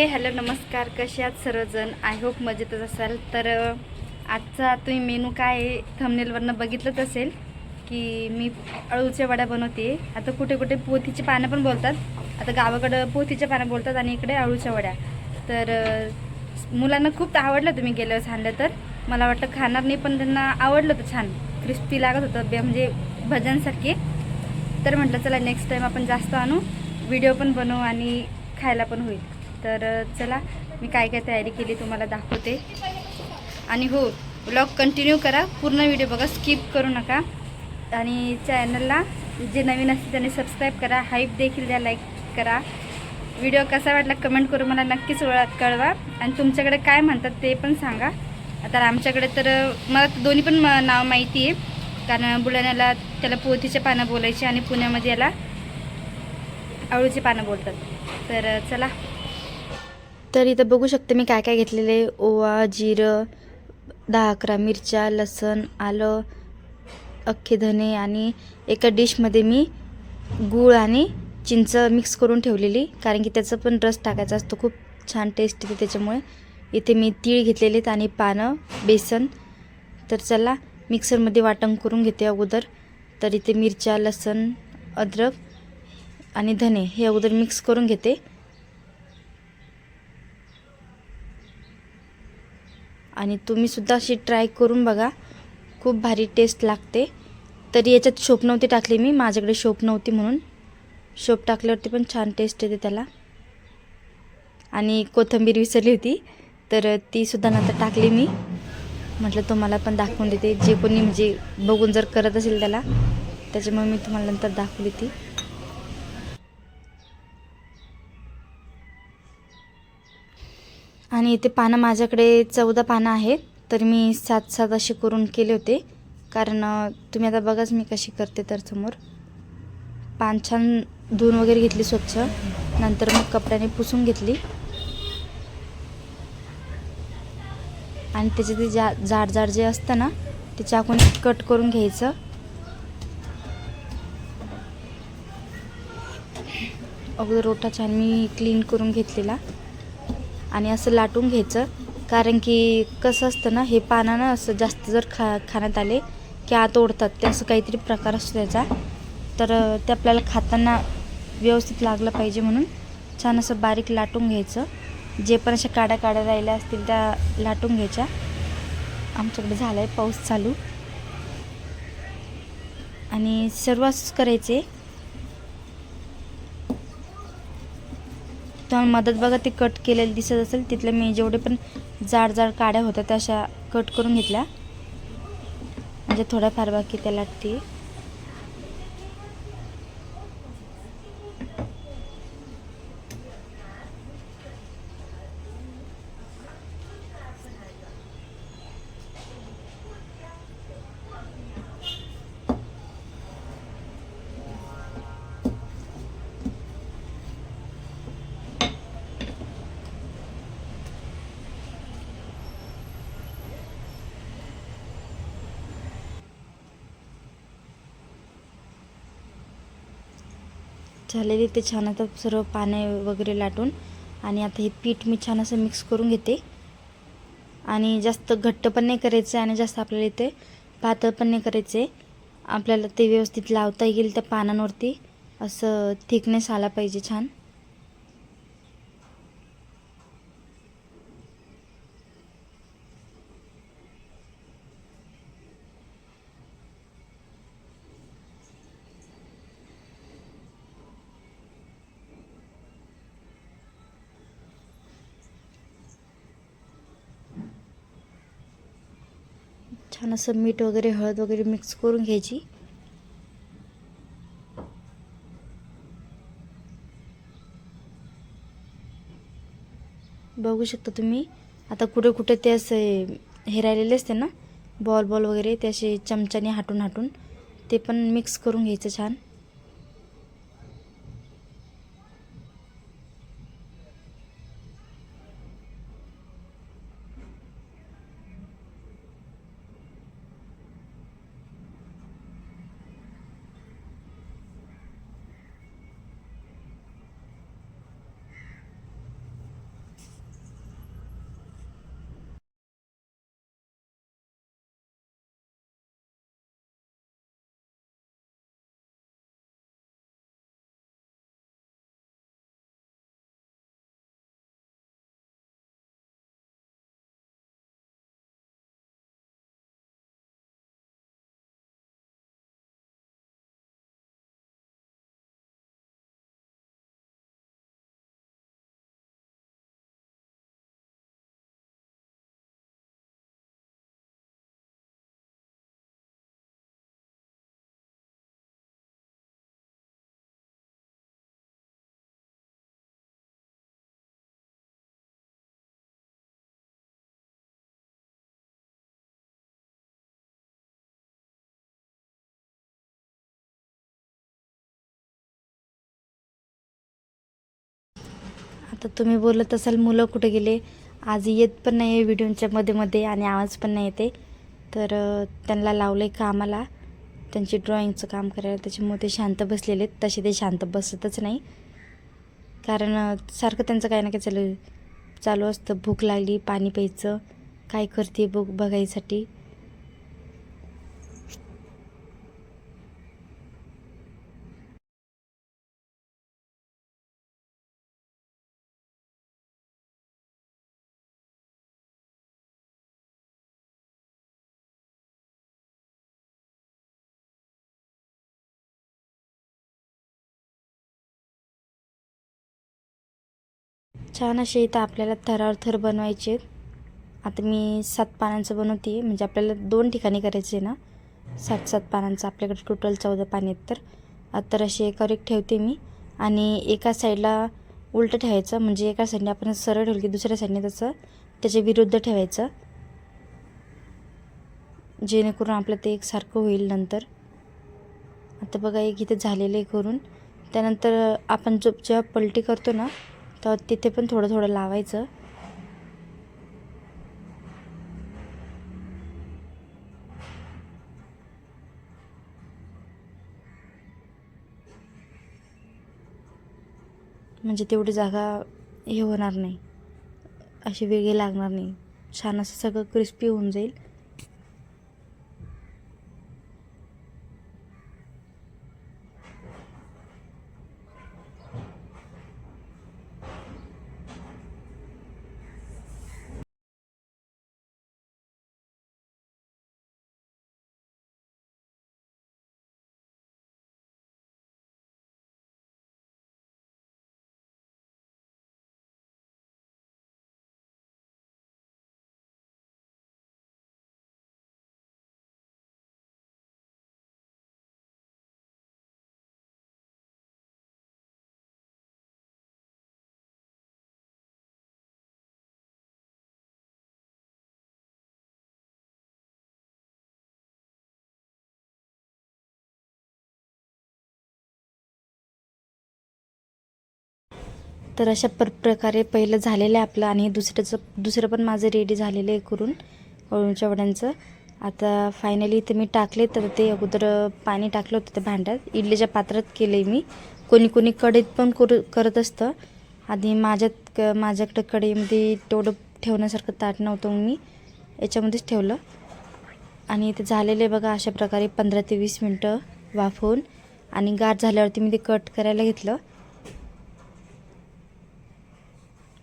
Hello नमस्कार, कसे आहात सर्वजण? आय होप मजेतच असाल. तर आजचा तुम्ही मेनू काय आहे थंबनेलवरनं बघितलंच असेल की मी अळूच्या वड्या बनवते. आता कुठे कुठे पोथीची पानं पण बोलतात, आता गावाकडं पोथीच्या पानं बोलतात आणि इकडे अळूच्या वड्या. तर मुलांना खूप आवडलं, तुम्ही गेल्यावर आणलं तर मला वाटतं खाणार नाही, पण त्यांना आवडलं होतं, छान क्रिस्पी लागत होतं म्हणजे भज्यांसारखे. तर म्हटलं चला नेक्स्ट टाईम आपण जास्त आणू, व्हिडिओ पण बनवू आणि खायला पण होईल. तर चला मी काय काय तयारी केली तुम्हाला दाखवते. आणि हो, व्लॉग कंटिन्यू करा, पूर्ण व्हिडिओ बघा, स्किप करू नका. आणि चॅनलला जे नवीन असते त्यांनी सबस्क्राईब करा, हाईप देखील द्या, लाईक करा. व्हिडिओ कसा वाटला कमेंट करून मला नक्कीच कळवा. आणि तुमच्याकडे काय म्हणतात ते पण सांगा. आता आमच्याकडे तर मला दोन्ही पण नाव माहिती आहे, कारण बुलढाण्याला त्याला पोथीचे पानं बोलायचे आणि पुण्यामध्ये याला अळूची पानं बोलतात. तर चला. तर इथं बघू शकते मी काय काय घेतलेले. ओवा, जिरं, 10-11 मिरच्या, लसण, आलं, अख्खे धने आणि एका डिशमध्ये मी गूळ आणि चिंच मिक्स करून ठेवलेली, कारण की त्याचं पण रस टाकायचा असतो, खूप छान टेस्ट येते त्याच्यामुळे. इथे मी तीळ घेतलेले आहेत आणि पानं, बेसन. तर चला मिक्सरमध्ये वाटण करून घेते अगोदर. तर इथे मिरच्या, लसण, अद्रक आणि धने हे अगोदर मिक्स करून घेते. आणि तुम्हीसुद्धा अशी ट्राय करून बघा, खूप भारी टेस्ट लागते. तरी याच्यात शोप नव्हती टाकली मी, माझ्याकडे शोप नव्हती म्हणून. शोप टाकल्यावरती पण छान टेस्ट येते त्याला. आणि कोथिंबीर विसरली होती, तर तीसुद्धा नंतर टाकली मी. म्हटलं तुम्हाला पण दाखवून देते, जे कोणी म्हणजे बघून जर करत असेल त्याला, त्याच्यामुळे मी तुम्हाला नंतर दाखवली ती. आणि इथे पानं माझ्याकडे 14 पानं आहेत, तर मी 7-7 असे करून केले होते. कारण तुम्ही आता बघाच मी कशी करते. तर समोर पान छान धुवून वगैरे घेतली स्वच्छ, नंतर मग कपड्याने पुसून घेतली. आणि त्याचे ते जाड जाड जे असतं ना, ते चाकून कट करून घ्यायचं. अगोदर रोटा छान मी क्लीन करून घेतलेला आणि असं लाटून घ्यायचं. कारण की कसं असतं ना, हे पानं ना असं जास्त जर खाण्यात आले की आत ओढतात, ते असं काहीतरी प्रकार असतो त्याचा. तर ते आपल्याला खाताना व्यवस्थित लागलं पाहिजे म्हणून छान असं बारीक लाटून घ्यायचं. जे पण अशा काड्या राहिल्या असतील त्या लाटून घ्यायच्या. आमच्याकडे झाला आहे पाऊस चालू. आणि सर्व असंच करायचे. तुम्हाला मदत बघा ते कट केलेलं दिसत असेल, तिथलं मी जेवढे पण जाड जाड काड्या होत्या त्या अशा कट करून घेतल्या, म्हणजे थोड्याफार बाकी त्या लाटते. झालेली ते छान आता सर्व पाने वगैरे लाटून. आणि आता हे पीठ मी छान असं मिक्स करून घेते. आणि जास्त घट्ट पण नाही करायचं आणि जास्त आपल्याला इथे पातळ पण नाही करायचे. आपल्याला ते व्यवस्थित लावता येईल त्या पानांवरती, असं थिकनेस आला पाहिजे छान. छान असं मीठ वगैरे, हळद वगैरे मिक्स करून घ्यायची. बघू शकता तुम्ही आता कुठे कुठे ते असे हे राहिलेले असते ना, बॉल वगैरे, ते असे चमच्याने हाटून ते पण मिक्स करून घ्यायचं छान. तर तुम्ही बोलत असाल मुलं कुठे गेले, आज येत पण नाही आहे व्हिडिओच्या मध्ये आणि आवाज पण नाही येते. तर त्यांना लावलं आहे कामाला, त्यांची ड्रॉइंगचं काम करायला, त्याच्यामुळे ते शांत बसलेले आहेत. तसे ते शांत बसतच नाही, कारण सारखं त्यांचं काही ना काही चालू असतं. भूक लागली, पाणी प्यायचं, काय करते बघायसाठी. छान असे इथं आपल्याला थरावर थर बनवायचे. आता मी 7 पानांचं बनवते, म्हणजे आपल्याला 2 ठिकाणी करायचे ना. 7 पानांचं आपल्याकडे टोटल 14 पाने आहेत. तर असे एकावर एक ठेवते मी, आणि एका साईडला उलटं ठेवायचं, म्हणजे एका साईडने आपण सरळ ठेवलं की दुसऱ्या साईडने तसं त्याच्या विरुद्ध ठेवायचं, जेणेकरून आपलं ते एकसारखं होईल नंतर. आता बघा एक इथे झालेलं आहे करून. त्यानंतर आपण जेव्हा पलटी करतो ना, तर तिथे पण थोडं थोडं लावायचं. म्हणजे तेवढी जागा हे होणार नाही, अशी वेगळी लागणार नाही. छान असं सगळं क्रिस्पी होऊन जाईल. तर अशा प्रकारे पहिलं झालेलं आहे आपलं, आणि दुसरं पण माझं रेडी झालेलं आहे करून अळूच्या वड्यांचं. आता फायनली इथं मी टाकले. तर ते अगोदर पाणी टाकलं होतं त्या भांड्यात, इडलीच्या पात्रात केलं आहे मी. कोणी कढईत पण करत असतं. आधी माझ्याकडं कढईमध्ये तेवढं ठेवण्यासारखं ताट नव्हतं, मग मी याच्यामध्येच ठेवलं. आणि इथे झालेले बघा अशा प्रकारे 15 ते 20 मिनटं वाफवून, आणि गार झाल्यावरती मी ते कट करायला घेतलं.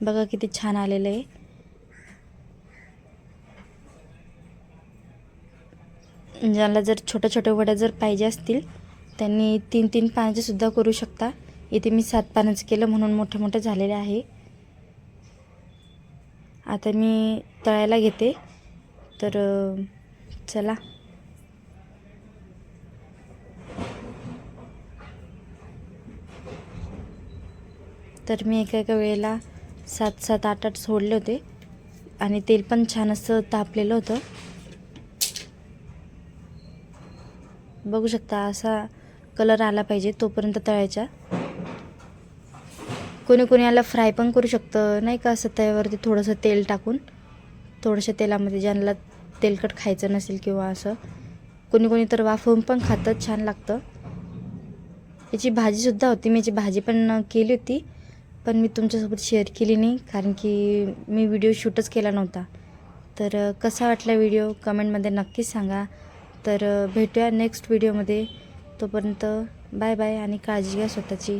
बघा किती छान आलेलं आहे. ज्याला जर छोट्या वड्या जर पाहिजे असतील त्यांनी 3 पानाचे सुद्धा करू शकता. इथे मी 7 पानाचं केलं म्हणून मोठे झालेले आहे. आता मी तळायला घेते. तर चला. तर मी एका वेळेला 7 8 सोडले होते, आणि तेल पण छान असं तापलेलं होतं. बघू शकता असा कलर आला पाहिजे तोपर्यंत तळायचा. कोणी याला फ्राय पण करू शकतं नाही का, असं तव्यावरती थोडंसं तेल टाकून, थोडंसं तेलामध्ये, ज्यांना तेलकट खायचं नसेल किंवा असं. कोणी तर वाफवून पण खातं, छान लागतं. याची भाजीसुद्धा होती, मी याची भाजी पण केली होती, पण मी तुमच्यासोबत शेअर केली नाही, कारण की मी व्हिडिओ शूटच केला नव्हता. तर कसा वाटला व्हिडिओ कमेंटमध्ये नक्कीच सांगा. तर भेटूया नेक्स्ट व्हिडिओमध्ये. तोपर्यंत बाय बाय, आणि काळजी घ्या स्वतःची.